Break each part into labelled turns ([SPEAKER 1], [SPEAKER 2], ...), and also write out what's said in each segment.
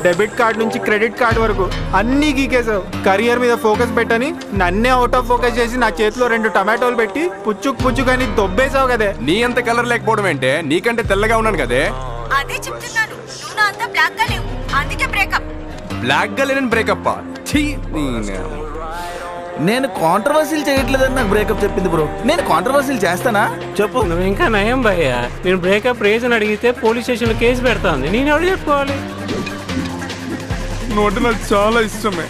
[SPEAKER 1] Debit card నుంచి credit card వరకు అన్నీ గీకేసావు. కెరియర్ మీద ఫోకస్ పెట్టని నన్నే అవుట్ ఆఫ్ ఫోకస్ చేసి నా చేతిలో 2 టమాటోలు పెట్టి పుచ్చుకని దొబ్బేసావు కదే.
[SPEAKER 2] నీ అంత కలర్ లేకపోవడం ఏంటే, నీకంటే తెల్లగా ఉన్నాను కదే.
[SPEAKER 3] అదే చెప్తున్నాను, నువ్వు నా అంత బ్లాక్ గా లేవు, అందుకే బ్రేకప్.
[SPEAKER 2] బ్లాక్ గా లేని బ్రేకప్?
[SPEAKER 4] నేను కాంట్రవర్సీలు చేయట్లేదని నాకు బ్రేకప్ చెప్పింది బ్రో. నేను కాంట్రవర్సీలు చేస్తానా చెప్పు?
[SPEAKER 5] నువ్వు ఇంకా నయం భయ్యా. నేను బ్రేకప్ రీజన్ అడిగితే పోలీస్ స్టేషన్లో కేసు పెడతాంది. నేను ఎవరు చెప్పుకోవాలి?
[SPEAKER 2] నోటి నాకు చాలా ఇష్టమే.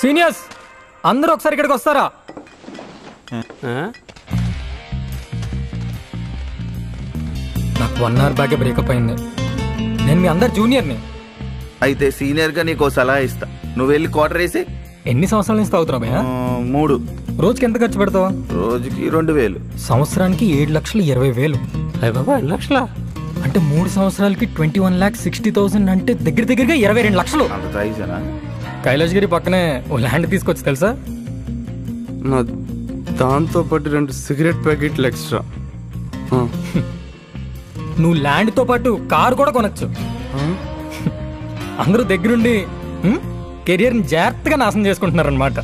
[SPEAKER 6] సీనియర్స్ అందరూ ఒకసారి ఇక్కడికి వస్తారా? నాకు 1 hour బ్యాకే బ్రేకప్ అయింది. నేను మీ అందరు జూనియర్ని.
[SPEAKER 4] అయితే సీనియర్గా నీకు సలహా ఇస్తా, నువ్వు వెళ్ళి క్వార్టర్ వేసి.
[SPEAKER 6] ఎన్ని సంవత్సరాల నుంచి తాగుతున్నావు భయ్యా?
[SPEAKER 4] 3.
[SPEAKER 6] రోజుకి ఎంత ఖర్చు పెడతావు?
[SPEAKER 4] రోజుకి 2000.
[SPEAKER 6] సంవత్సరానికి 7,20,000.
[SPEAKER 5] అయ్య బాబా, 2 లక్షలా?
[SPEAKER 6] అంటే 3 సంవత్సరాలకి 21,60,000 అంటే దగ్గరగా 22 లక్షలు.
[SPEAKER 4] అంత తాగిసానా?
[SPEAKER 6] కైలాసగిరి పక్కనే ఓ ల్యాండ్ తీసుకొచ్చి తెలుసా?
[SPEAKER 2] దాంతో పాటు 2 సిగరెట్ ప్యాకెట్లు ఎక్స్ట్రా.
[SPEAKER 6] నువ్వు ల్యాండ్తో పాటు కారు కూడా కొనొచ్చు. అందరూ దగ్గరుండి కెరియర్ని జాగ్రత్తగా నాశనం చేసుకుంటున్నారనమాట.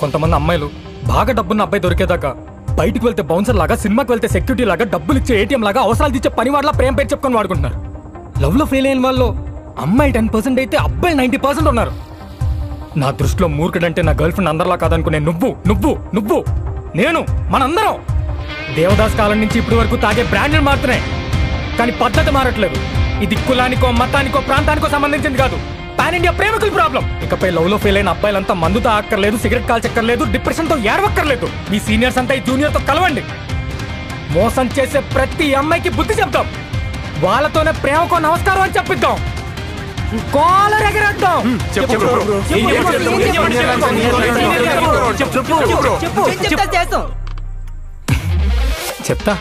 [SPEAKER 6] కొంతమంది అమ్మాయిలు బాగా డబ్బున్న అబ్బాయి దొరికేదాకా బయటికి వెళ్తే బౌన్సర్ లాగా, సినిమాకి వెళ్తే సెక్యూరిటీ లాగా, డబ్బులు ఇచ్చే ఏటీఎం లాగా, అవసరాలు ఇచ్చే పని వాళ్ళ ప్రేమ పేరు చెప్పుకొని వాడుకుంటున్నారు. లవ్లో ఫెయిల్ అయిన వాళ్ళు అమ్మాయి 10% అయితే అబ్బాయిలు 90% ఉన్నారు. నా దృష్టిలో మూర్ఖుడంటే నా గర్ల్ ఫ్రెండ్ అందరిలా కాదనుకునే నువ్వు నేను మనందరం దేవదాస్ కాలం నుంచి ఇప్పటి వరకు తాగే బ్రాండ్లు మారుతున్నాయి, కానీ పద్ధతి మారట్లేదు. ఇది కులానికో, మతానికో, ప్రాంతానికో సంబంధించింది కాదు. పాన్ ఇండియా ప్రేమికుల ప్రాబ్లం. ఇకపై లవ్ లో ఫెయిల్ అయిన అబ్బాయిలంతా మందుతో ఆక్కర్లేదు, సిగరెట్ కాల్చక్కర్లేదు, డిప్రెషన్ తో ఏడవక్కర్లేదు. మీ సీనియర్స్ అంతా ఈ జూనియర్ తో కలవండి. మోసం చేసే ప్రతి అమ్మాయికి బుద్ధి చెప్తాం. వాళ్ళతోనే ప్రేమకో నమస్కారం అని చెప్పిద్దాం. కాలర్ ఎగరేద్దాం. చెప్తా